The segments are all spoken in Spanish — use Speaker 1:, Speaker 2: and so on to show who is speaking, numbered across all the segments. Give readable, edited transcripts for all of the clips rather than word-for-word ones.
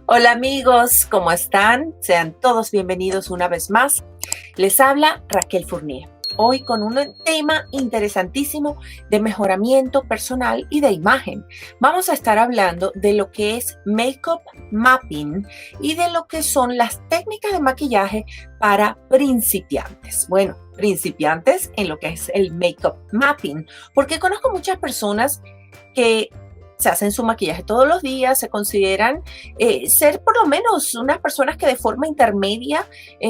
Speaker 1: Hola amigos, ¿cómo están? Sean todos bienvenidos una vez más. Les habla Raquel Fournier. Hoy con un tema interesantísimo de mejoramiento personal y de imagen. Vamos a estar hablando de lo que es Makeup Mapping y de lo que son las técnicas de maquillaje para principiantes. Bueno, principiantes en lo que es el Makeup Mapping, porque conozco muchas personas que se hacen su maquillaje todos los días, se consideran ser por lo menos unas personas que de forma intermedia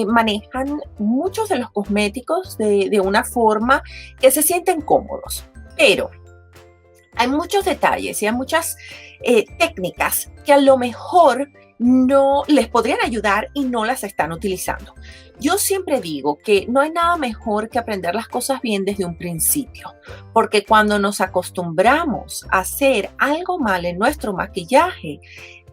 Speaker 1: manejan muchos de los cosméticos de una forma que se sienten cómodos. Pero hay muchos detalles y hay muchas técnicas que a lo mejor no les podrían ayudar y no las están utilizando. Yo siempre digo que no hay nada mejor que aprender las cosas bien desde un principio, porque cuando nos acostumbramos a hacer algo mal en nuestro maquillaje,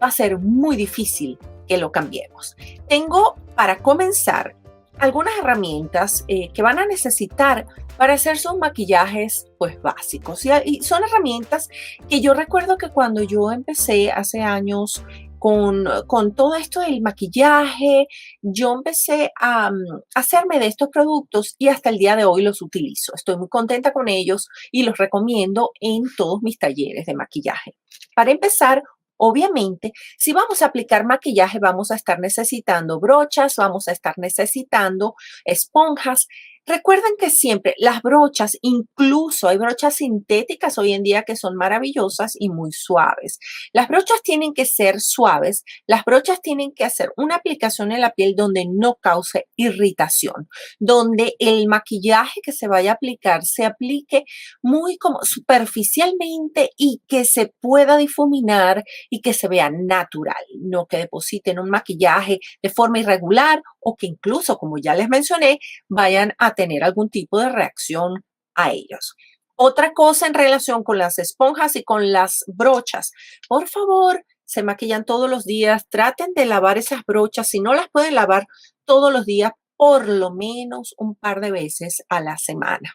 Speaker 1: va a ser muy difícil que lo cambiemos. Tengo para comenzar algunas herramientas que van a necesitar para hacer sus maquillajes pues básicos. Y son herramientas que yo recuerdo que cuando yo empecé hace años con todo esto del maquillaje, yo empecé a hacerme de estos productos y hasta el día de hoy los utilizo. Estoy muy contenta con ellos y los recomiendo en todos mis talleres de maquillaje. Para empezar, obviamente, si vamos a aplicar maquillaje, vamos a estar necesitando brochas, vamos a estar necesitando esponjas. Recuerden que siempre las brochas, incluso hay brochas sintéticas hoy en día que son maravillosas y muy suaves. Las brochas tienen que ser suaves, las brochas tienen que hacer una aplicación en la piel donde no cause irritación, donde el maquillaje que se vaya a aplicar se aplique muy como superficialmente y que se pueda difuminar y que se vea natural, no que depositen un maquillaje de forma irregular o que incluso, como ya les mencioné, vayan a tener algún tipo de reacción a ellos. Otra cosa en relación con las esponjas y con las brochas, por favor, se maquillan todos los días, traten de lavar esas brochas, si no las pueden lavar todos los días, por lo menos un par de veces a la semana.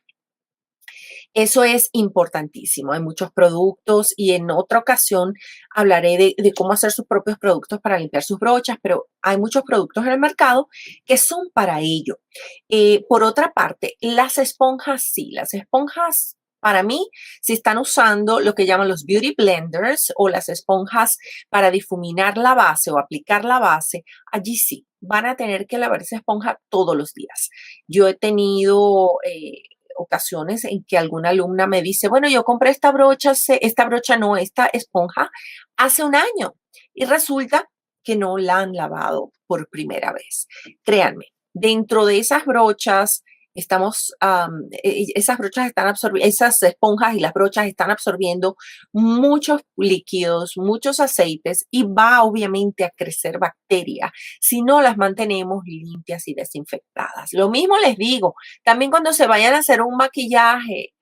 Speaker 1: Eso es importantísimo. Hay muchos productos y en otra ocasión hablaré de cómo hacer sus propios productos para limpiar sus brochas, pero hay muchos productos en el mercado que son para ello. Por otra parte, las esponjas sí, las esponjas para mí, si están usando lo que llaman los beauty blenders o las esponjas para difuminar la base o aplicar la base, allí sí, van a tener que lavar esa esponja todos los días. Yo he tenido ocasiones en que alguna alumna me dice, bueno, yo compré esta esponja hace un año y resulta que no la han lavado por primera vez. Créanme, dentro de esas brochas esas brochas están absorbiendo, esas esponjas y las brochas están absorbiendo muchos líquidos, muchos aceites y va obviamente a crecer bacteria si no las mantenemos limpias y desinfectadas. Lo mismo les digo, también cuando se vayan a hacer un maquillaje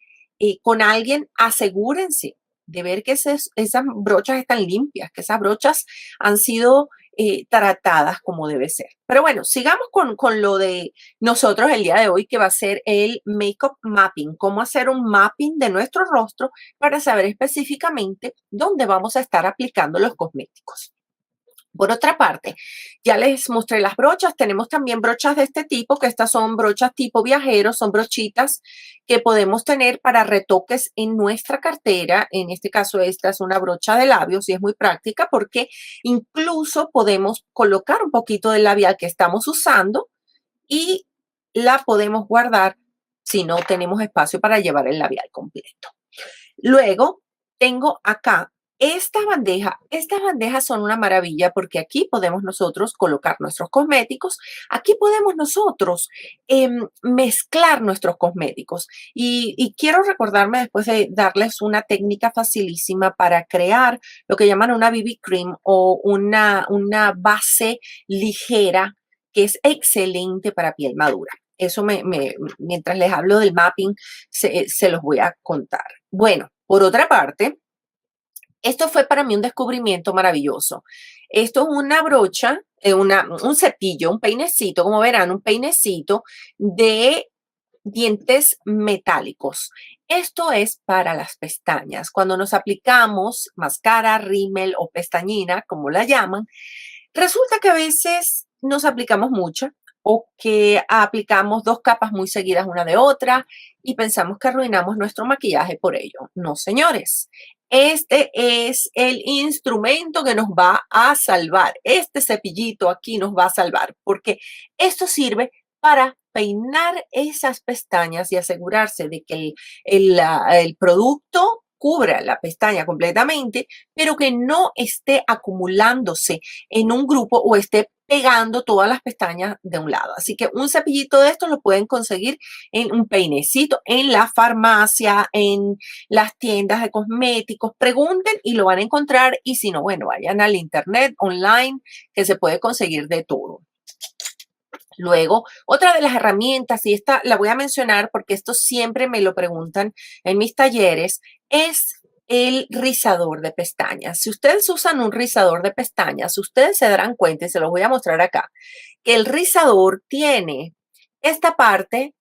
Speaker 1: con alguien, asegúrense de ver que esas brochas están limpias, que esas brochas han sido tratadas como debe ser. Pero bueno, sigamos con lo de nosotros el día de hoy, que va a ser el Makeup Mapping, cómo hacer un mapping de nuestro rostro para saber específicamente dónde vamos a estar aplicando los cosméticos. Por otra parte, ya les mostré las brochas. Tenemos también brochas de este tipo, que estas son brochas tipo viajero, son brochitas que podemos tener para retoques en nuestra cartera. En este caso, esta es una brocha de labios y es muy práctica porque incluso podemos colocar un poquito del labial que estamos usando y la podemos guardar si no tenemos espacio para llevar el labial completo. Luego tengo acá esta bandeja. Estas bandejas son una maravilla porque aquí podemos nosotros colocar nuestros cosméticos. Aquí podemos nosotros mezclar nuestros cosméticos. Y quiero recordarme después de darles una técnica facilísima para crear lo que llaman una BB cream o una base ligera que es excelente para piel madura. Eso mientras les hablo del mapping, se los voy a contar. Bueno, por otra parte, esto fue para mí un descubrimiento maravilloso. Esto es una brocha, un cepillo, un peinecito, como verán, un peinecito de dientes metálicos. Esto es para las pestañas. Cuando nos aplicamos máscara, rímel o pestañina, como la llaman, Resulta que a veces nos aplicamos mucho o que aplicamos dos capas muy seguidas una de otra y pensamos que arruinamos nuestro maquillaje por ello. No, señores. Este es el instrumento que nos va a salvar. Este cepillito aquí nos va a salvar porque esto sirve para peinar esas pestañas y asegurarse de que el producto cubra la pestaña completamente, pero que no esté acumulándose en un grupo o esté pegando todas las pestañas de un lado. Así que un cepillito de estos lo pueden conseguir en un peinecito, en la farmacia, en las tiendas de cosméticos. Pregunten y lo van a encontrar. Y si no, bueno, vayan al internet, online, que se puede conseguir de todo. Luego, otra de las herramientas, y esta la voy a mencionar porque esto siempre me lo preguntan en mis talleres, es el rizador de pestañas. Si ustedes usan un rizador de pestañas, ustedes se darán cuenta, y se los voy a mostrar acá, que el rizador tiene esta parte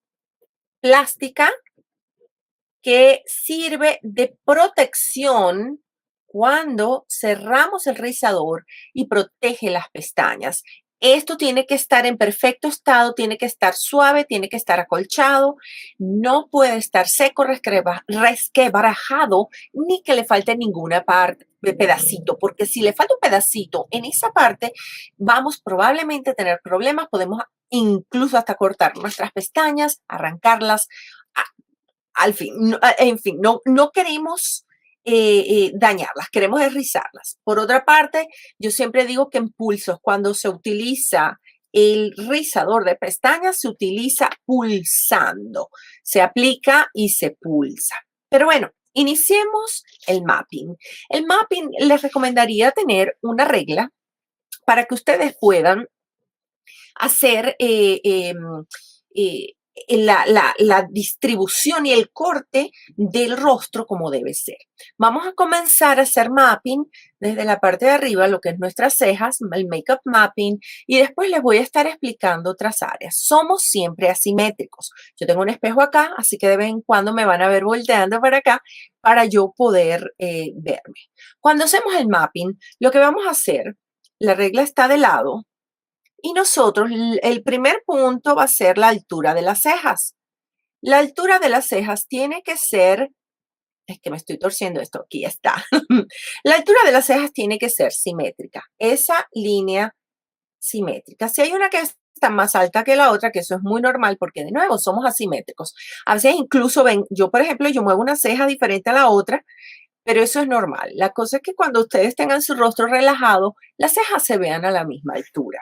Speaker 1: plástica que sirve de protección cuando cerramos el rizador y protege las pestañas. Esto tiene que estar en perfecto estado, tiene que estar suave, tiene que estar acolchado, no puede estar seco, resquebrajado, ni que le falte ninguna parte, pedacito, porque si le falta un pedacito en esa parte, vamos probablemente a tener problemas, podemos incluso hasta cortar nuestras pestañas, arrancarlas, al fin, no, en fin, no queremos dañarlas, queremos rizarlas. Por otra parte, yo siempre digo que en pulsos, cuando se utiliza el rizador de pestañas, se utiliza pulsando, se aplica y se pulsa. Pero bueno, iniciemos el mapping. El mapping les recomendaría tener una regla para que ustedes puedan hacer eh, la distribución y el corte del rostro como debe ser. Vamos a comenzar a hacer mapping desde la parte de arriba, lo que es nuestras cejas, el makeup mapping, y después les voy a estar explicando otras áreas. Somos siempre asimétricos. Yo tengo un espejo acá, así que de vez en cuando me van a ver volteando para acá para yo poder verme. Cuando hacemos el mapping, lo que vamos a hacer, la regla está de lado, y nosotros, el primer punto va a ser la altura de las cejas. La altura de las cejas tiene que ser, es que me estoy torciendo esto, aquí está. La altura de las cejas tiene que ser simétrica, esa línea simétrica. Si hay una que está más alta que la otra, que eso es muy normal porque de nuevo somos asimétricos. A veces incluso ven, yo por ejemplo, yo muevo una ceja diferente a la otra, pero eso es normal. La cosa es que cuando ustedes tengan su rostro relajado, las cejas se vean a la misma altura.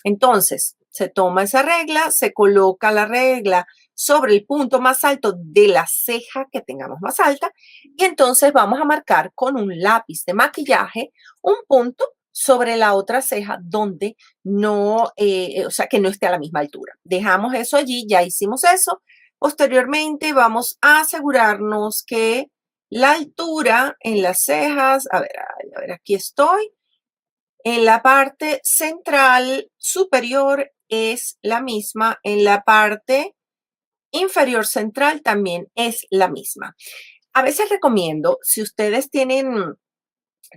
Speaker 1: Entonces, se toma esa regla, se coloca la regla sobre el punto más alto de la ceja que tengamos más alta y entonces vamos a marcar con un lápiz de maquillaje un punto sobre la otra ceja donde no, o sea, que no esté a la misma altura. Dejamos eso allí, ya hicimos eso. Posteriormente vamos a asegurarnos que la altura en las cejas, a ver, aquí estoy. En la parte central superior es la misma, en la parte inferior central también es la misma. A veces recomiendo, si ustedes tienen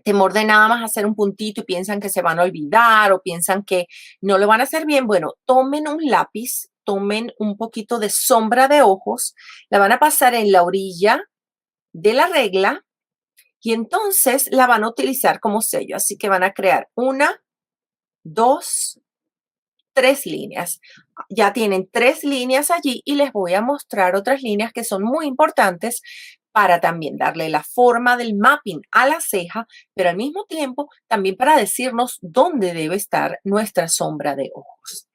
Speaker 1: temor de nada más hacer un puntito y piensan que se van a olvidar o piensan que no lo van a hacer bien, bueno, tomen un lápiz, tomen un poquito de sombra de ojos, la van a pasar en la orilla de la regla y entonces la van a utilizar como sello. Así que van a crear una, dos, tres líneas. Ya tienen tres líneas allí y les voy a mostrar otras líneas que son muy importantes para también darle la forma del mapping a la ceja, pero al mismo tiempo también para decirnos dónde debe estar nuestra sombra de ojos.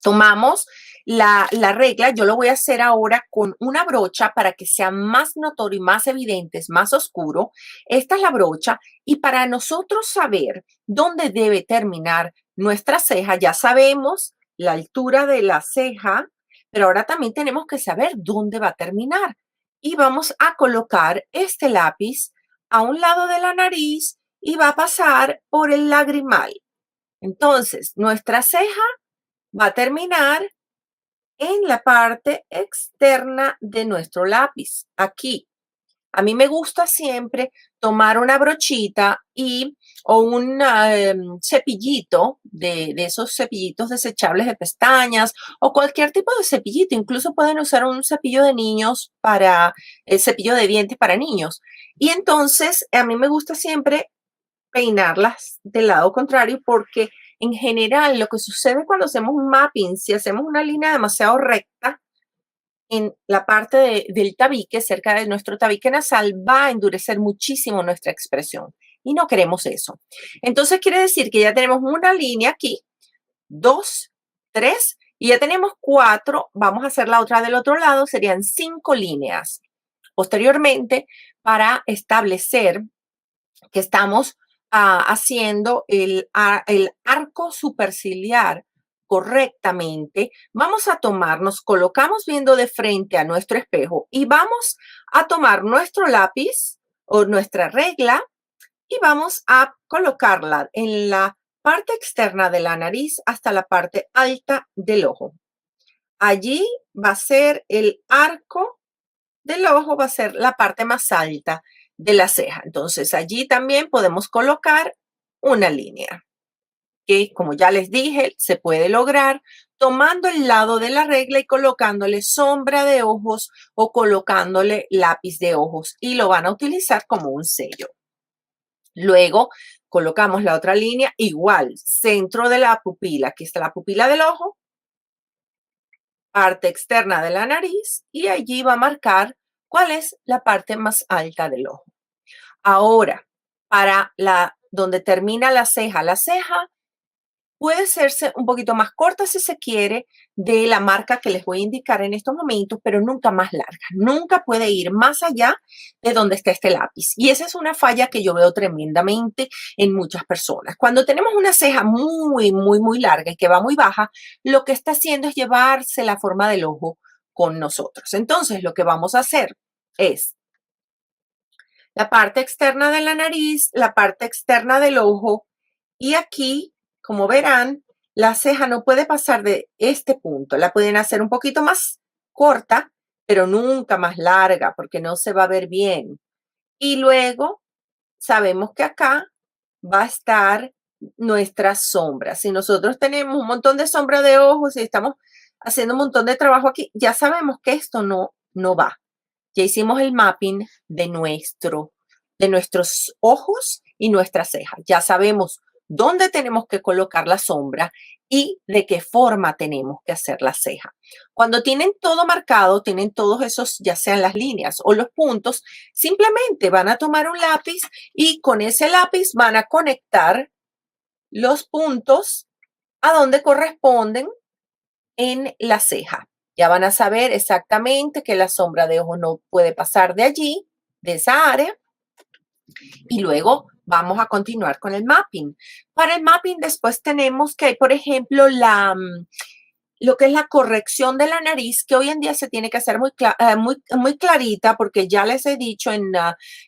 Speaker 1: Tomamos la regla, yo lo voy a hacer ahora con una brocha para que sea más notorio y más evidente, es más oscuro. Esta es la brocha y para nosotros saber dónde debe terminar nuestra ceja, ya sabemos la altura de la ceja, pero ahora también tenemos que saber dónde va a terminar. Y vamos a colocar este lápiz a un lado de la nariz y va a pasar por el lagrimal. Entonces, nuestra ceja va a terminar en la parte externa de nuestro lápiz, aquí. A mí me gusta siempre tomar una brochita o un cepillito de esos cepillitos desechables de pestañas o cualquier tipo de cepillito. Incluso pueden usar un cepillo de niños el cepillo de dientes para niños. Y entonces a mí me gusta siempre peinarlas del lado contrario porque en general lo que sucede cuando hacemos un mapping, si hacemos una línea demasiado recta, en la parte del tabique, cerca de nuestro tabique nasal, va a endurecer muchísimo nuestra expresión y no queremos eso. Entonces quiere decir que ya tenemos una línea aquí, 2, 3 y ya tenemos 4. Vamos a hacer la otra del otro lado, serían 5 líneas. Posteriormente, para establecer que estamos haciendo el arco superciliar correctamente, vamos a nos colocamos viendo de frente a nuestro espejo y vamos a tomar nuestro lápiz o nuestra regla y vamos a colocarla en la parte externa de la nariz hasta la parte alta del ojo. Allí va a ser el arco del ojo, va a ser la parte más alta de la ceja. Entonces allí también podemos colocar una línea que, como ya les dije, se puede lograr tomando el lado de la regla y colocándole sombra de ojos o colocándole lápiz de ojos y lo van a utilizar como un sello. Luego colocamos la otra línea igual, centro de la pupila. Aquí está la pupila del ojo, parte externa de la nariz y allí va a marcar cuál es la parte más alta del ojo. Ahora, para donde termina la ceja puede hacerse un poquito más corta si se quiere de la marca que les voy a indicar en estos momentos, pero nunca más larga. Nunca puede ir más allá de donde está este lápiz. Y esa es una falla que yo veo tremendamente en muchas personas. Cuando tenemos una ceja muy, muy, muy larga y que va muy baja, lo que está haciendo es llevarse la forma del ojo con nosotros. Entonces, lo que vamos a hacer es la parte externa de la nariz, la parte externa del ojo y aquí, como verán, la ceja no puede pasar de este punto. La pueden hacer un poquito más corta, pero nunca más larga porque no se va a ver bien. Y luego sabemos que acá va a estar nuestra sombra. Si nosotros tenemos un montón de sombra de ojos y estamos haciendo un montón de trabajo aquí, ya sabemos que esto no va. Ya hicimos el mapping de nuestros ojos y nuestras cejas. Ya sabemos dónde tenemos que colocar la sombra y de qué forma tenemos que hacer la ceja. Cuando tienen todo marcado, tienen todos esos, ya sean las líneas o los puntos, simplemente van a tomar un lápiz y con ese lápiz van a conectar los puntos a donde corresponden en la ceja. Ya van a saber exactamente que la sombra de ojo no puede pasar de allí, de esa área. Y luego vamos a continuar con el mapping. Para el mapping después tenemos que, por ejemplo, lo que es la corrección de la nariz, que hoy en día se tiene que hacer muy clarita, porque ya les he dicho en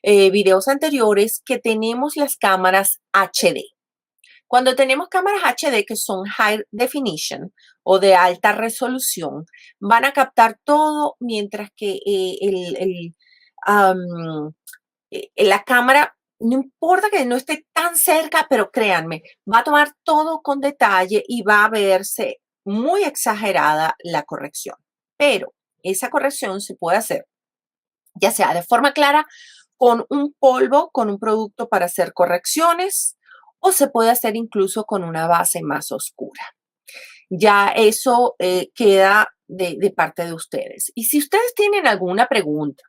Speaker 1: videos anteriores que tenemos las cámaras HD. Cuando tenemos cámaras HD que son High Definition o de alta resolución, van a captar todo mientras que la cámara, no importa que no esté tan cerca, pero créanme, va a tomar todo con detalle y va a verse muy exagerada la corrección. Pero esa corrección se puede hacer ya sea de forma clara con un polvo, con un producto para hacer correcciones, o se puede hacer incluso con una base más oscura. Ya eso queda de parte de ustedes. Y si ustedes tienen alguna pregunta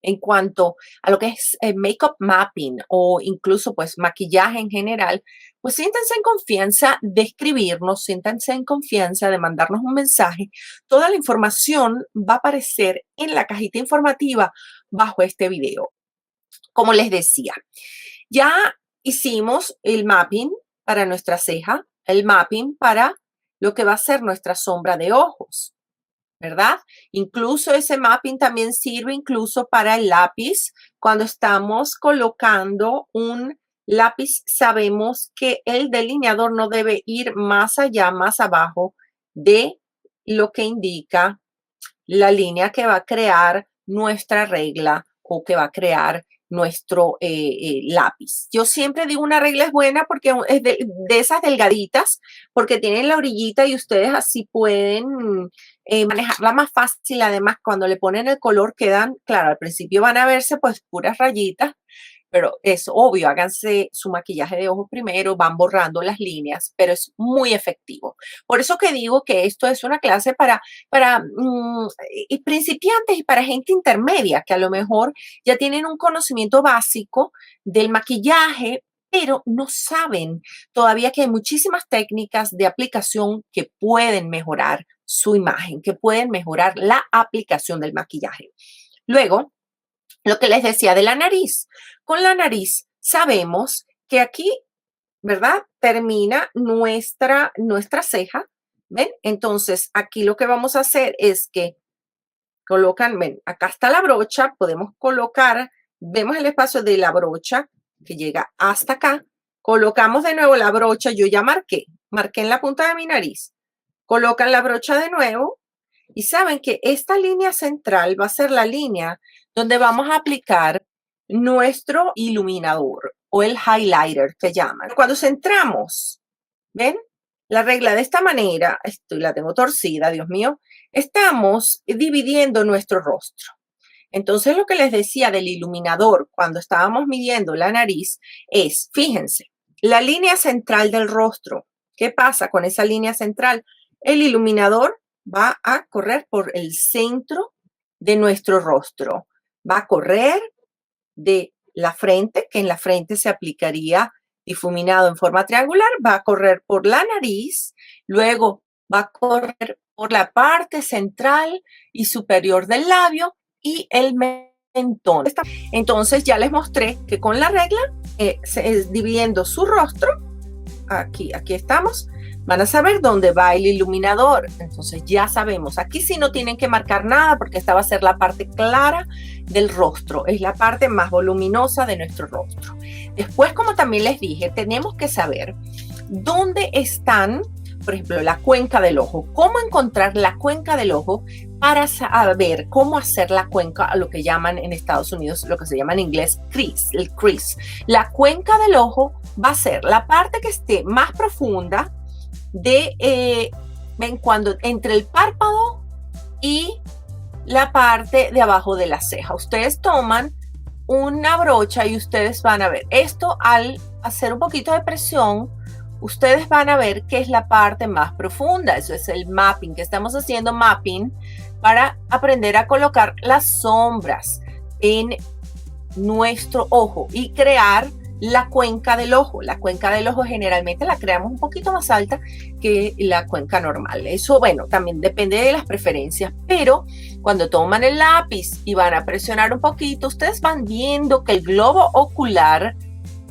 Speaker 1: en cuanto a lo que es makeup mapping o incluso pues maquillaje en general, pues siéntanse en confianza de escribirnos, siéntanse en confianza de mandarnos un mensaje. Toda la información va a aparecer en la cajita informativa bajo este video. Como les decía, ya hicimos el mapping para nuestra ceja, el mapping para lo que va a ser nuestra sombra de ojos, ¿verdad? Incluso ese mapping también sirve incluso para el lápiz. Cuando estamos colocando un lápiz, sabemos que el delineador no debe ir más allá, más abajo de lo que indica la línea que va a crear nuestra regla ojo que va a crear nuestro lápiz. Yo siempre digo una regla es buena porque es de esas delgaditas, porque tienen la orillita y ustedes así pueden manejarla más fácil. Además, cuando le ponen el color quedan, claro, al principio van a verse pues puras rayitas, pero es obvio, háganse su maquillaje de ojos primero, van borrando las líneas, pero es muy efectivo. Por eso que digo que esto es una clase para principiantes y para gente intermedia, que a lo mejor ya tienen un conocimiento básico del maquillaje, pero no saben todavía que hay muchísimas técnicas de aplicación que pueden mejorar su imagen, que pueden mejorar la aplicación del maquillaje. Luego, lo que les decía de la nariz. Con la nariz sabemos que aquí, ¿verdad? Termina nuestra ceja. ¿Ven? Entonces, aquí lo que vamos a hacer es que colocan, ven, acá está la brocha, podemos colocar, vemos el espacio de la brocha que llega hasta acá. Colocamos de nuevo la brocha, yo ya marqué en la punta de mi nariz. Colocan la brocha de nuevo y saben que esta línea central va a ser la línea donde vamos a aplicar nuestro iluminador o el highlighter que llaman. Cuando centramos, ¿ven? La regla de esta manera, la tengo torcida, Dios mío, estamos dividiendo nuestro rostro. Entonces, lo que les decía del iluminador cuando estábamos midiendo la nariz es, fíjense, la línea central del rostro. ¿Qué pasa con esa línea central? El iluminador va a correr por el centro de nuestro rostro. Va a correr de la frente, que en la frente se aplicaría difuminado en forma triangular, va a correr por la nariz, luego va a correr por la parte central y superior del labio y el mentón. Entonces ya les mostré que con la regla, dividiendo su rostro, aquí estamos, van a saber dónde va el iluminador. Entonces ya sabemos, aquí sí no tienen que marcar nada porque esta va a ser la parte clara del rostro, es la parte más voluminosa de nuestro rostro. Después, como también les dije, tenemos que saber dónde están, por ejemplo, la cuenca del ojo. ¿Cómo encontrar la cuenca del ojo para saber cómo hacer la cuenca, a lo que llaman en Estados Unidos, lo que se llama en inglés crease, el crease? La cuenca del ojo va a ser la parte que esté más profunda ven, cuando entre el párpado y la parte de abajo de la ceja. Ustedes toman una brocha y ustedes van a ver esto. Al hacer un poquito de presión, ustedes van a ver que es la parte más profunda. Eso es el mapping, que estamos haciendo mapping para aprender a colocar las sombras en nuestro ojo y crear la cuenca del ojo. La cuenca del ojo generalmente la creamos un poquito más alta que la cuenca normal. Eso, bueno, también depende de las preferencias, pero cuando toman el lápiz y van a presionar un poquito, ustedes van viendo que el globo ocular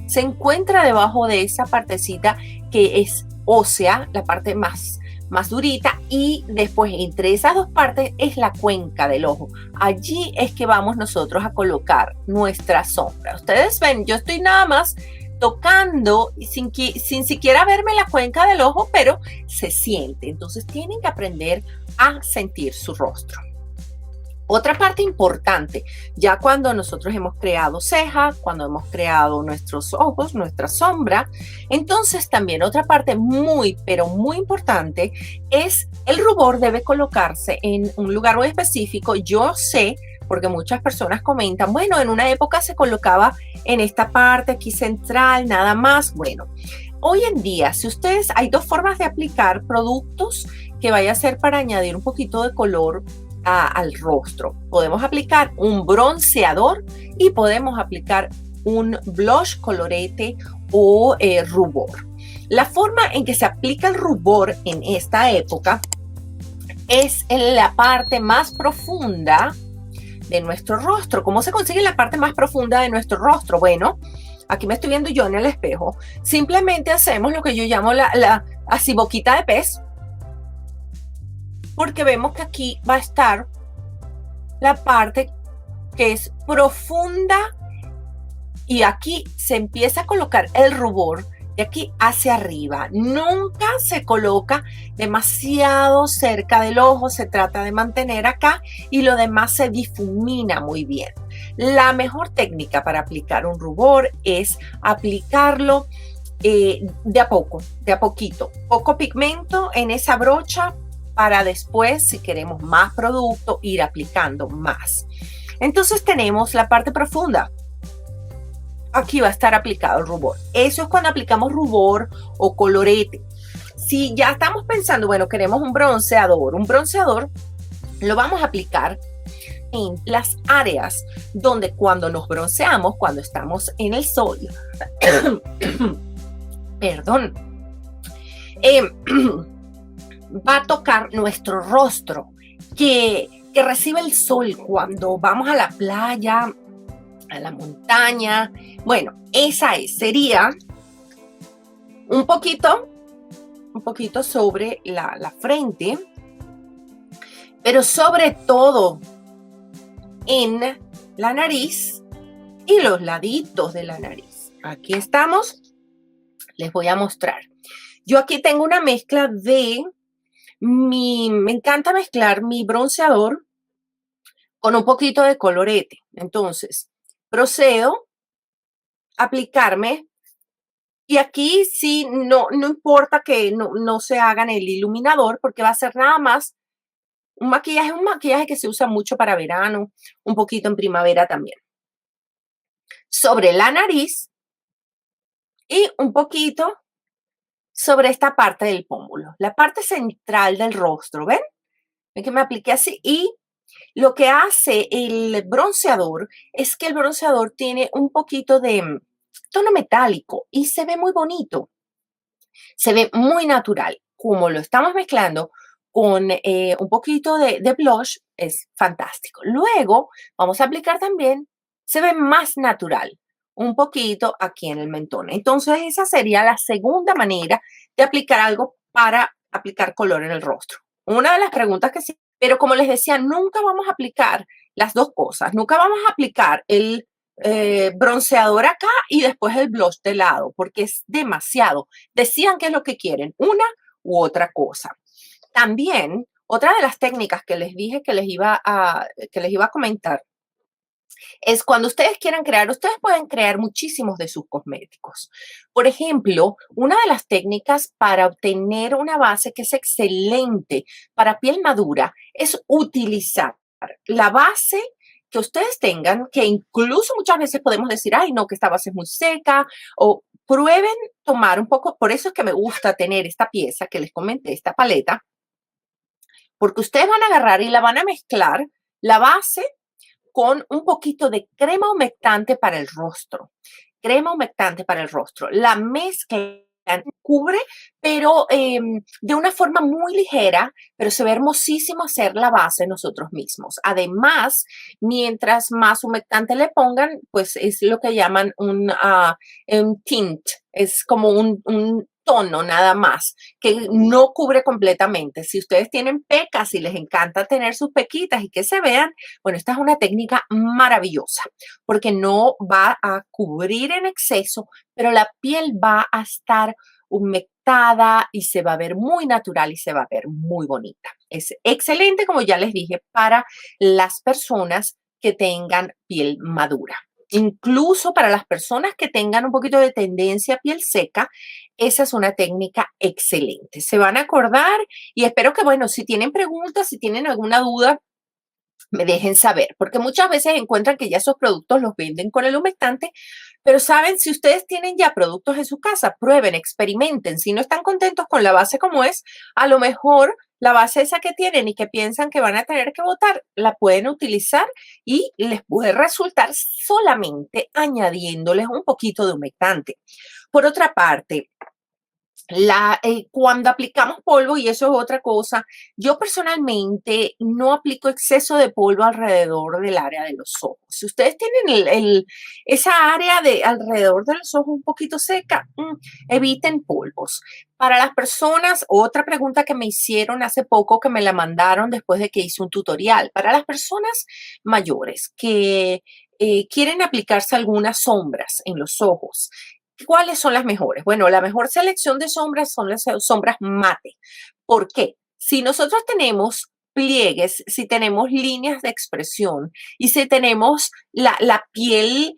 Speaker 1: se encuentra debajo de esa partecita que es ósea, la parte más durita, y después entre esas dos partes es la cuenca del ojo. Allí es que vamos nosotros a colocar nuestra sombra. Ustedes ven, yo estoy nada más tocando sin siquiera verme la cuenca del ojo, pero se siente. Entonces tienen que aprender a sentir su rostro. Otra parte importante, ya cuando nosotros hemos creado ceja, cuando hemos creado nuestros ojos, nuestra sombra, entonces también otra parte muy, pero muy importante es el rubor. Debe colocarse en un lugar muy específico. Yo sé, porque muchas personas comentan, bueno, en una época se colocaba en esta parte aquí central, nada más. Bueno, hoy en día, si ustedes, hay dos formas de aplicar productos que vaya a ser para añadir un poquito de color al rostro. Podemos aplicar un bronceador y podemos aplicar un blush, colorete o rubor. La forma en que se aplica el rubor en esta época es en la parte más profunda de nuestro rostro. ¿Cómo se consigue la parte más profunda de nuestro rostro? Bueno, aquí me estoy viendo yo en el espejo. Simplemente hacemos lo que yo llamo así boquita de pez, porque vemos que aquí va a estar la parte que es profunda y aquí se empieza a colocar el rubor de aquí hacia arriba. Nunca se coloca demasiado cerca del ojo, se trata de mantener acá y lo demás se difumina muy bien. La mejor técnica para aplicar un rubor es aplicarlo de a poco, de a poquito. Poco pigmento en esa brocha para después, si queremos más producto, ir aplicando más. Entonces tenemos la parte profunda. Aquí va a estar aplicado el rubor. Eso es cuando aplicamos rubor o colorete. Si ya estamos pensando, bueno, queremos un bronceador lo vamos a aplicar en las áreas donde cuando nos bronceamos, cuando estamos en el sol, perdón, va a tocar nuestro rostro, que recibe el sol cuando vamos a la playa, a la montaña. Bueno, sería un poquito sobre la frente, pero sobre todo en la nariz y los laditos de la nariz. Aquí estamos, les voy a mostrar. Yo aquí tengo una mezcla me encanta mezclar mi bronceador con un poquito de colorete. Entonces, procedo a aplicarme. Y aquí sí, no importa que no se hagan el iluminador, porque va a ser nada más un maquillaje que se usa mucho para verano, un poquito en primavera también. Sobre la nariz y un poquito sobre esta parte del pómulo, la parte central del rostro, ¿ven? Ven que me apliqué así. Y lo que hace el bronceador es que el bronceador tiene un poquito de tono metálico y se ve muy bonito, se ve muy natural. Como lo estamos mezclando con un poquito de blush, es fantástico. Luego vamos a aplicar también, se ve más natural, un poquito aquí en el mentón. Entonces esa sería la segunda manera de aplicar algo para aplicar color en el rostro. Una de las preguntas que sí, pero como les decía, nunca vamos a aplicar las dos cosas. Nunca vamos a aplicar el bronceador acá y después el blush de lado, porque es demasiado. Decían qué es lo que quieren, una u otra cosa. También, otra de las técnicas que les dije que les iba a comentar es cuando ustedes quieran crear, ustedes pueden crear muchísimos de sus cosméticos. Por ejemplo, una de las técnicas para obtener una base que es excelente para piel madura es utilizar la base que ustedes tengan, que incluso muchas veces podemos decir, ay, no, que esta base es muy seca, o prueben tomar un poco, por eso es que me gusta tener esta pieza que les comenté, esta paleta, porque ustedes van a agarrar y la van a mezclar, la base con un poquito de crema humectante para el rostro. Crema humectante para el rostro. La mezcla cubre, pero de una forma muy ligera, pero se ve hermosísimo hacer la base nosotros mismos. Además, mientras más humectante le pongan, pues es lo que llaman un tint, es como un tono nada más, que no cubre completamente. Si ustedes tienen pecas y les encanta tener sus pequitas y que se vean, bueno, esta es una técnica maravillosa porque no va a cubrir en exceso, pero la piel va a estar humectada y se va a ver muy natural y se va a ver muy bonita. Es excelente, como ya les dije, para las personas que tengan piel madura. Incluso para las personas que tengan un poquito de tendencia a piel seca, esa es una técnica excelente. Se van a acordar y espero que, bueno, si tienen preguntas, si tienen alguna duda, me dejen saber, porque muchas veces encuentran que ya esos productos los venden con el humectante, pero saben, si ustedes tienen ya productos en su casa, prueben, experimenten. Si no están contentos con la base como es, a lo mejor la base esa que tienen y que piensan que van a tener que botar, la pueden utilizar y les puede resultar solamente añadiéndoles un poquito de humectante. Por otra parte, cuando aplicamos polvo, y eso es otra cosa, yo personalmente no aplico exceso de polvo alrededor del área de los ojos. Si ustedes tienen esa área de alrededor de los ojos un poquito seca, eviten polvos. Para las personas, otra pregunta que me hicieron hace poco, que me la mandaron después de que hice un tutorial, para las personas mayores que quieren aplicarse algunas sombras en los ojos. ¿Cuáles son las mejores? Bueno, la mejor selección de sombras son las sombras mate. ¿Por qué? Si nosotros tenemos pliegues, si tenemos líneas de expresión y si tenemos la piel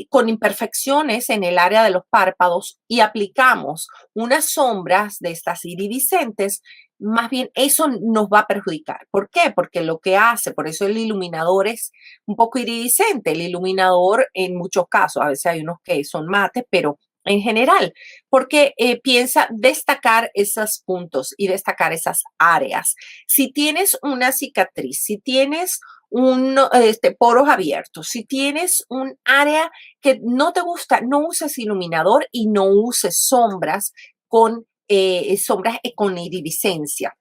Speaker 1: con imperfecciones en el área de los párpados y aplicamos unas sombras de estas iridiscentes, más bien eso nos va a perjudicar. ¿Por qué? Porque lo que hace, por eso el iluminador es un poco iridiscente. El iluminador en muchos casos, a veces hay unos que son mates, pero en general, porque piensa destacar esos puntos y destacar esas áreas. Si tienes una cicatriz, si tienes poros abiertos, si tienes un área que no te gusta, no uses iluminador y no uses sombras con iridiscencia.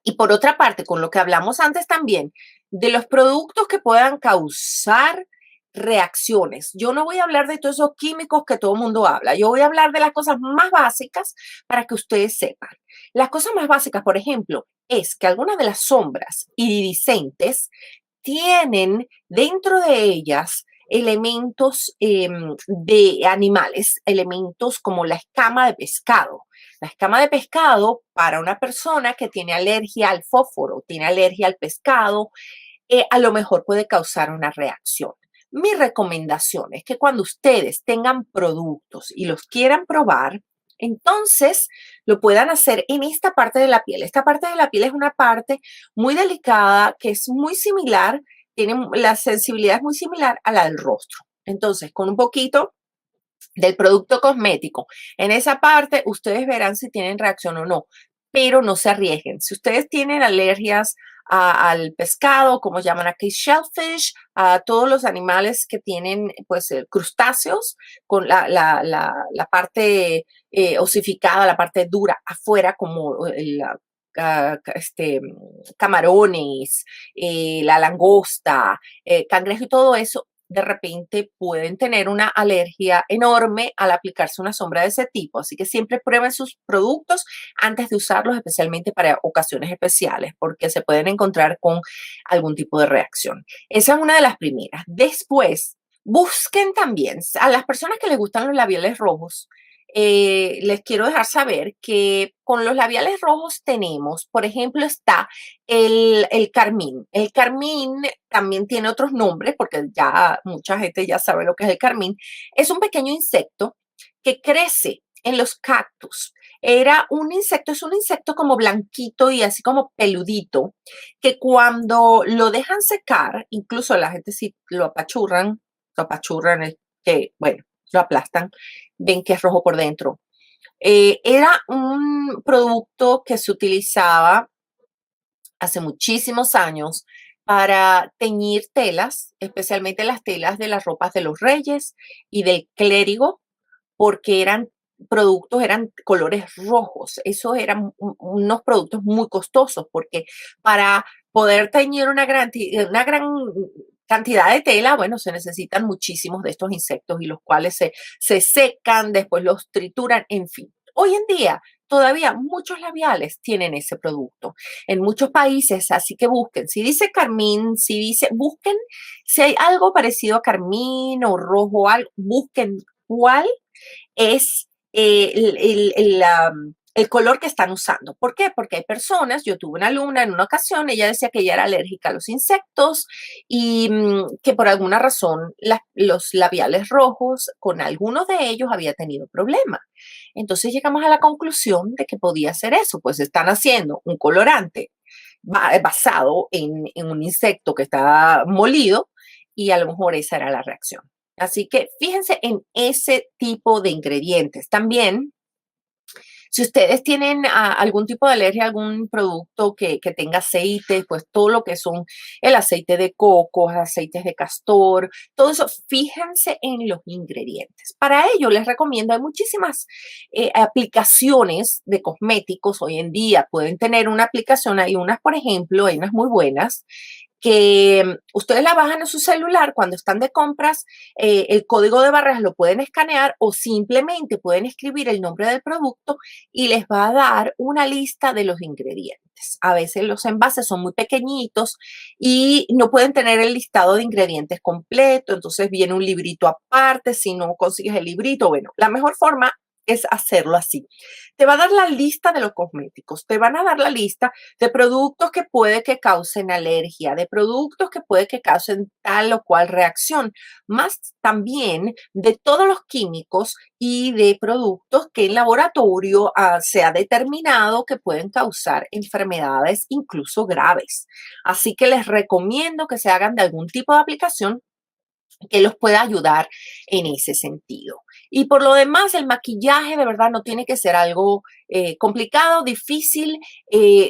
Speaker 1: Y por otra parte, con lo que hablamos antes también, de los productos que puedan causar reacciones. Yo no voy a hablar de todos esos químicos que todo el mundo habla. Yo voy a hablar de las cosas más básicas para que ustedes sepan. Las cosas más básicas, por ejemplo, es que algunas de las sombras iridiscentes tienen dentro de ellas elementos de animales, elementos como la escama de pescado. La escama de pescado para una persona que tiene alergia al fósforo, tiene alergia al pescado, a lo mejor puede causar una reacción. Mi recomendación es que cuando ustedes tengan productos y los quieran probar, entonces lo puedan hacer en esta parte de la piel. Esta parte de la piel es una parte muy delicada que es muy similar, tiene la sensibilidad es muy similar a la del rostro. Entonces, con un poquito del producto cosmético, en esa parte ustedes verán si tienen reacción o no, pero no se arriesguen. Si ustedes tienen alergias al pescado, como llaman aquí shellfish, a todos los animales que tienen pues crustáceos con la parte osificada, la parte dura afuera, como camarones, la langosta, cangrejo y todo eso, de repente pueden tener una alergia enorme al aplicarse una sombra de ese tipo. Así que siempre prueben sus productos antes de usarlos, especialmente para ocasiones especiales, porque se pueden encontrar con algún tipo de reacción. Esa es una de las primeras. Después, busquen también a las personas que les gustan los labiales rojos. Les quiero dejar saber que con los labiales rojos tenemos, por ejemplo, está el carmín. El carmín también tiene otros nombres porque ya mucha gente ya sabe lo que es el carmín. Es un pequeño insecto que crece en los cactus. Es un insecto como blanquito y así como peludito, que cuando lo dejan secar, incluso la gente si lo apachurran, es que, bueno, lo aplastan, ven que es rojo por dentro. Era un producto que se utilizaba hace muchísimos años para teñir telas, especialmente las telas de las ropas de los reyes y del clérigo, porque eran colores rojos. Eso eran unos productos muy costosos, porque para poder teñir una gran cantidad de tela, bueno, se necesitan muchísimos de estos insectos y los cuales se secan, después los trituran, en fin. Hoy en día todavía muchos labiales tienen ese producto en muchos países, así que busquen. Si dice carmín, busquen si hay algo parecido a carmín o rojo, busquen cuál es el color que están usando. ¿Por qué? Porque hay personas, yo tuve una alumna en una ocasión, ella decía que ella era alérgica a los insectos y que por alguna razón los labiales rojos, con algunos de ellos había tenido problemas. Entonces llegamos a la conclusión de que podía ser eso, pues están haciendo un colorante basado en un insecto que está molido y a lo mejor esa era la reacción. Así que fíjense en ese tipo de ingredientes. También, si ustedes tienen algún tipo de alergia a algún producto que tenga aceite, pues todo lo que son el aceite de coco, aceites de castor, todo eso, fíjense en los ingredientes. Para ello les recomiendo, hay muchísimas aplicaciones de cosméticos hoy en día. Pueden tener una aplicación, hay unas, por ejemplo, hay unas muy buenas, que ustedes la bajan a su celular cuando están de compras, el código de barras lo pueden escanear o simplemente pueden escribir el nombre del producto y les va a dar una lista de los ingredientes. A veces los envases son muy pequeñitos y no pueden tener el listado de ingredientes completo, entonces viene un librito aparte, si no consigues el librito, bueno, la mejor forma es hacerlo así. Te va a dar la lista de los cosméticos, te van a dar la lista de productos que puede que causen alergia, de productos que puede que causen tal o cual reacción, más también de todos los químicos y de productos que en laboratorio se ha determinado que pueden causar enfermedades incluso graves. Así que les recomiendo que se hagan de algún tipo de aplicación que los pueda ayudar en ese sentido. Y por lo demás, el maquillaje de verdad no tiene que ser algo complicado, difícil.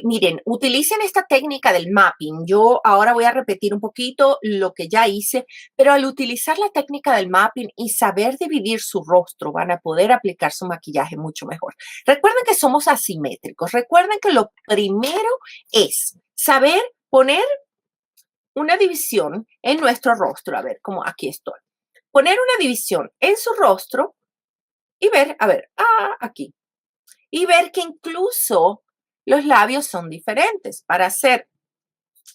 Speaker 1: Miren, utilicen esta técnica del mapping. Yo ahora voy a repetir un poquito lo que ya hice, pero al utilizar la técnica del mapping y saber dividir su rostro, van a poder aplicar su maquillaje mucho mejor. Recuerden que somos asimétricos. Recuerden que lo primero es saber poner una división en nuestro rostro. A ver, como aquí estoy. Poner una división en su rostro y ver, a ver, aquí. Y ver que incluso los labios son diferentes. Para hacer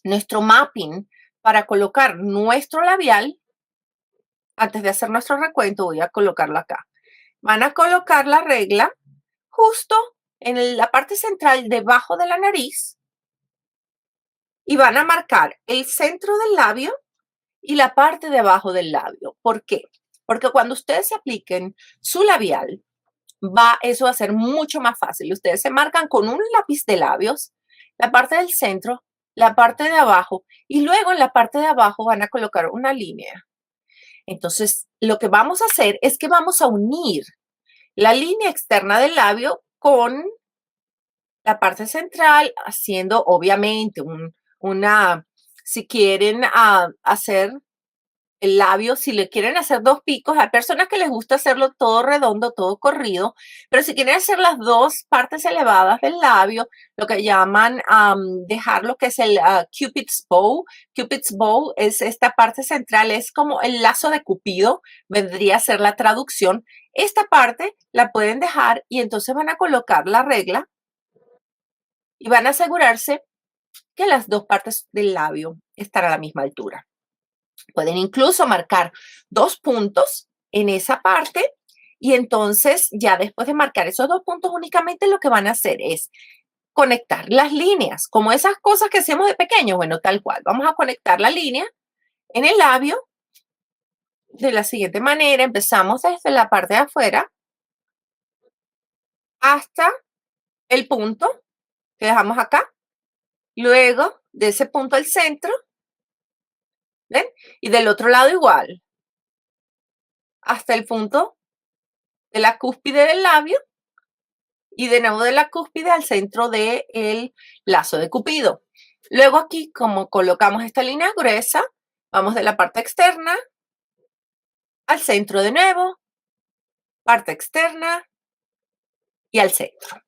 Speaker 1: nuestro mapping, para colocar nuestro labial, antes de hacer nuestro recuento, voy a colocarlo acá. Van a colocar la regla justo en la parte central debajo de la nariz y van a marcar el centro del labio y la parte de abajo del labio. ¿Por qué? Porque cuando ustedes se apliquen su labial, eso va a ser mucho más fácil. Ustedes se marcan con un lápiz de labios, la parte del centro, la parte de abajo, y luego en la parte de abajo van a colocar una línea. Entonces, lo que vamos a hacer es que vamos a unir la línea externa del labio con la parte central, haciendo obviamente si quieren hacer el labio, si le quieren hacer dos picos, hay personas que les gusta hacerlo todo redondo, todo corrido, pero si quieren hacer las dos partes elevadas del labio, lo que llaman dejar lo que es el Cupid's Bow. Cupid's Bow es esta parte central, es como el lazo de Cupido, vendría a ser la traducción. Esta parte la pueden dejar y entonces van a colocar la regla y van a asegurarse que las dos partes del labio están a la misma altura. Pueden incluso marcar 2 puntos en esa parte y entonces ya después de marcar esos 2 puntos únicamente lo que van a hacer es conectar las líneas, como esas cosas que hacemos de pequeños, bueno, tal cual. Vamos a conectar la línea en el labio de la siguiente manera. Empezamos desde la parte de afuera hasta el punto que dejamos acá. Luego de ese punto al centro, ¿ven? Y del otro lado igual, hasta el punto de la cúspide del labio y de nuevo de la cúspide al centro del lazo de Cupido. Luego aquí, como colocamos esta línea gruesa, vamos de la parte externa al centro de nuevo, parte externa y al centro.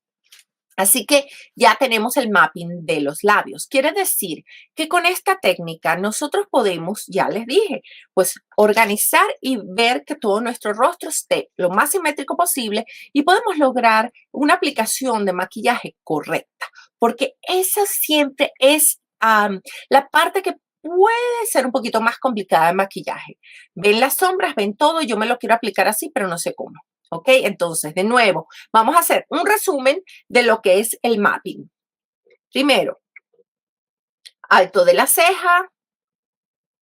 Speaker 1: Así que ya tenemos el mapping de los labios. Quiere decir que con esta técnica nosotros podemos, ya les dije, pues organizar y ver que todo nuestro rostro esté lo más simétrico posible y podemos lograr una aplicación de maquillaje correcta, porque esa siempre es la parte que puede ser un poquito más complicada de maquillaje. Ven las sombras, ven todo, yo me lo quiero aplicar así, pero no sé cómo. ¿Ok? Entonces, de nuevo, vamos a hacer un resumen de lo que es el mapping. Primero, alto de la ceja,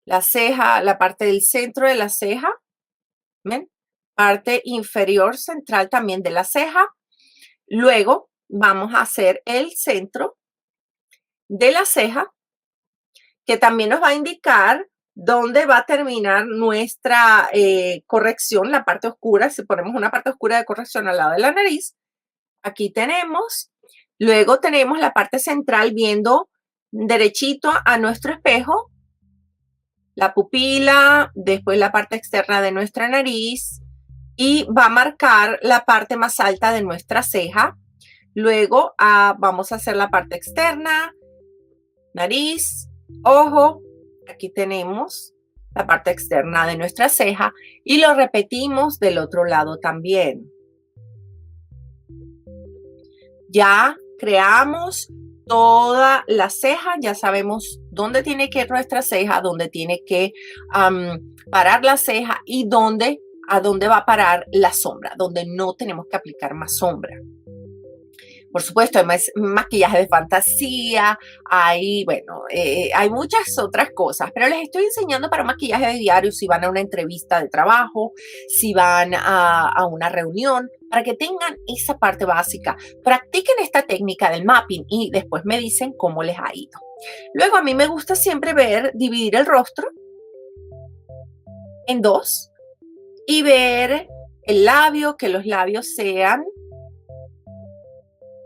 Speaker 1: la parte del centro de la ceja, ¿ven? Parte inferior central también de la ceja. Luego, vamos a hacer el centro de la ceja, que también nos va a indicar dónde va a terminar nuestra corrección, la parte oscura. Si ponemos una parte oscura de corrección al lado de la nariz, aquí tenemos. Luego tenemos la parte central viendo derechito a nuestro espejo, la pupila, después la parte externa de nuestra nariz y va a marcar la parte más alta de nuestra ceja. Luego vamos a hacer la parte externa, nariz, ojo. Aquí tenemos la parte externa de nuestra ceja y lo repetimos del otro lado también. Ya creamos toda la ceja, ya sabemos dónde tiene que ir nuestra ceja, dónde tiene que parar la ceja y dónde a dónde va a parar la sombra, donde no tenemos que aplicar más sombra. Por supuesto, hay maquillaje de fantasía, hay muchas otras cosas, pero les estoy enseñando para maquillaje de diario si van a una entrevista de trabajo, si van a una reunión, para que tengan esa parte básica. Practiquen esta técnica del mapping y después me dicen cómo les ha ido. Luego a mí me gusta siempre dividir el rostro en dos y ver el labio, que los labios sean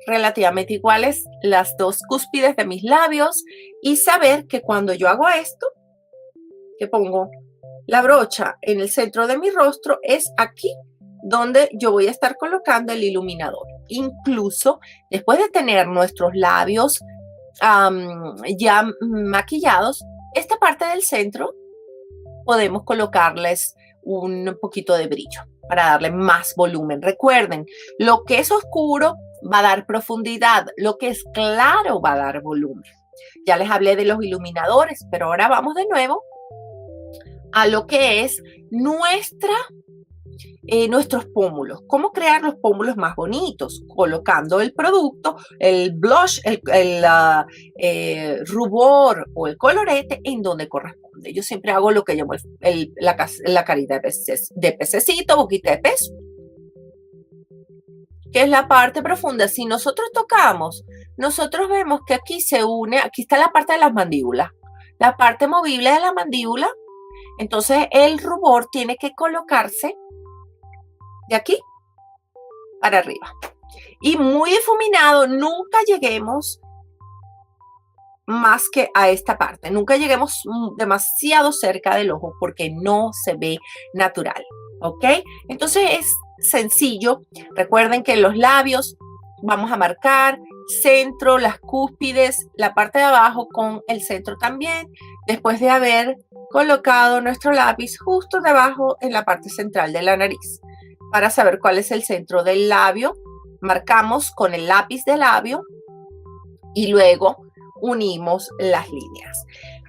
Speaker 1: relativamente iguales, las dos cúspides de mis labios, y saber que cuando yo hago esto, que pongo la brocha en el centro de mi rostro, es aquí donde yo voy a estar colocando el iluminador. Incluso después de tener nuestros labios ya maquillados, esta parte del centro podemos colocarles un poquito de brillo para darle más volumen. Recuerden, lo que es oscuro va a dar profundidad, lo que es claro va a dar volumen. Ya les hablé de los iluminadores, pero ahora vamos de nuevo a lo que es nuestros pómulos. ¿Cómo crear los pómulos más bonitos? Colocando el producto, el blush, el rubor o el colorete en donde corresponde. Yo siempre hago lo que llamo la carita de pececito, boquita de pez, que es la parte profunda. Si nosotros tocamos, nosotros vemos que aquí se une, aquí está la parte de las mandíbulas, la parte movible de la mandíbula. Entonces el rubor tiene que colocarse de aquí para arriba. Y muy difuminado, nunca lleguemos más que a esta parte. Nunca lleguemos demasiado cerca del ojo porque no se ve natural. ¿Ok? Entonces es sencillo. Recuerden que los labios vamos a marcar centro, las cúspides, la parte de abajo con el centro también, después de haber colocado nuestro lápiz justo debajo en la parte central de la nariz. Para saber cuál es el centro del labio, marcamos con el lápiz de labio y luego unimos las líneas.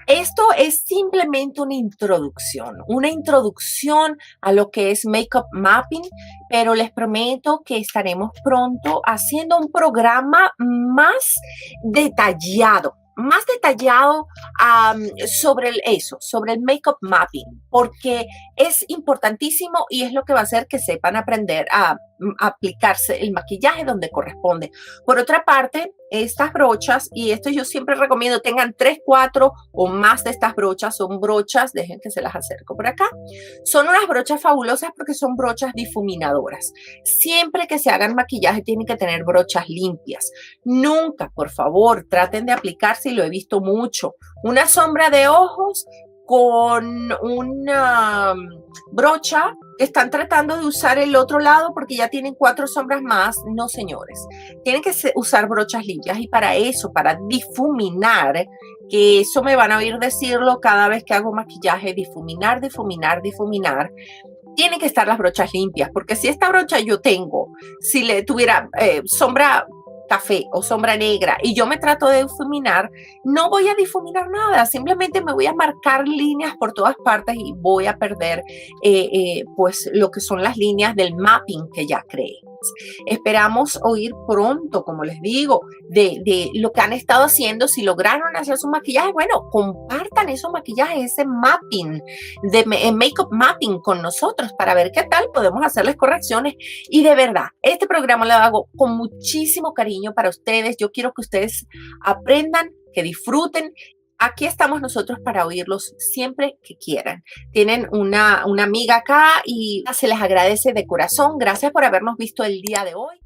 Speaker 1: Esto es simplemente una introducción a lo que es Makeup Mapping, pero les prometo que estaremos pronto haciendo un programa más detallado sobre el Makeup Mapping, porque es importantísimo y es lo que va a hacer que sepan aprender a aplicarse el maquillaje donde corresponde. Por otra parte, estas brochas, y esto yo siempre recomiendo, tengan 3, 4 o más de estas brochas. Son brochas, dejen que se las acerco por acá. Son unas brochas fabulosas porque son brochas difuminadoras. Siempre que se hagan maquillaje tienen que tener brochas limpias. Nunca, por favor, traten de aplicarse, y lo he visto mucho, una sombra de ojos con una brocha que están tratando de usar el otro lado porque ya tienen 4 sombras más. No, señores, tienen que usar brochas limpias, y para eso, para difuminar, que eso me van a oír decirlo cada vez que hago maquillaje, difuminar, tienen que estar las brochas limpias, porque si esta brocha si le tuviera sombra café o sombra negra y yo me trato de difuminar, no voy a difuminar nada, simplemente me voy a marcar líneas por todas partes y voy a perder pues lo que son las líneas del mapping que ya creé. Esperamos oír pronto, como les digo, de lo que han estado haciendo. Si lograron hacer su maquillaje, bueno, compartan esos maquillajes, ese mapping, Makeup Mapping con nosotros para ver qué tal podemos hacerles correcciones. Y de verdad, este programa lo hago con muchísimo cariño para ustedes. Yo quiero que ustedes aprendan, que disfruten. Aquí estamos nosotros para oírlos siempre que quieran. Tienen una amiga acá y se les agradece de corazón. Gracias por habernos visto el día de hoy.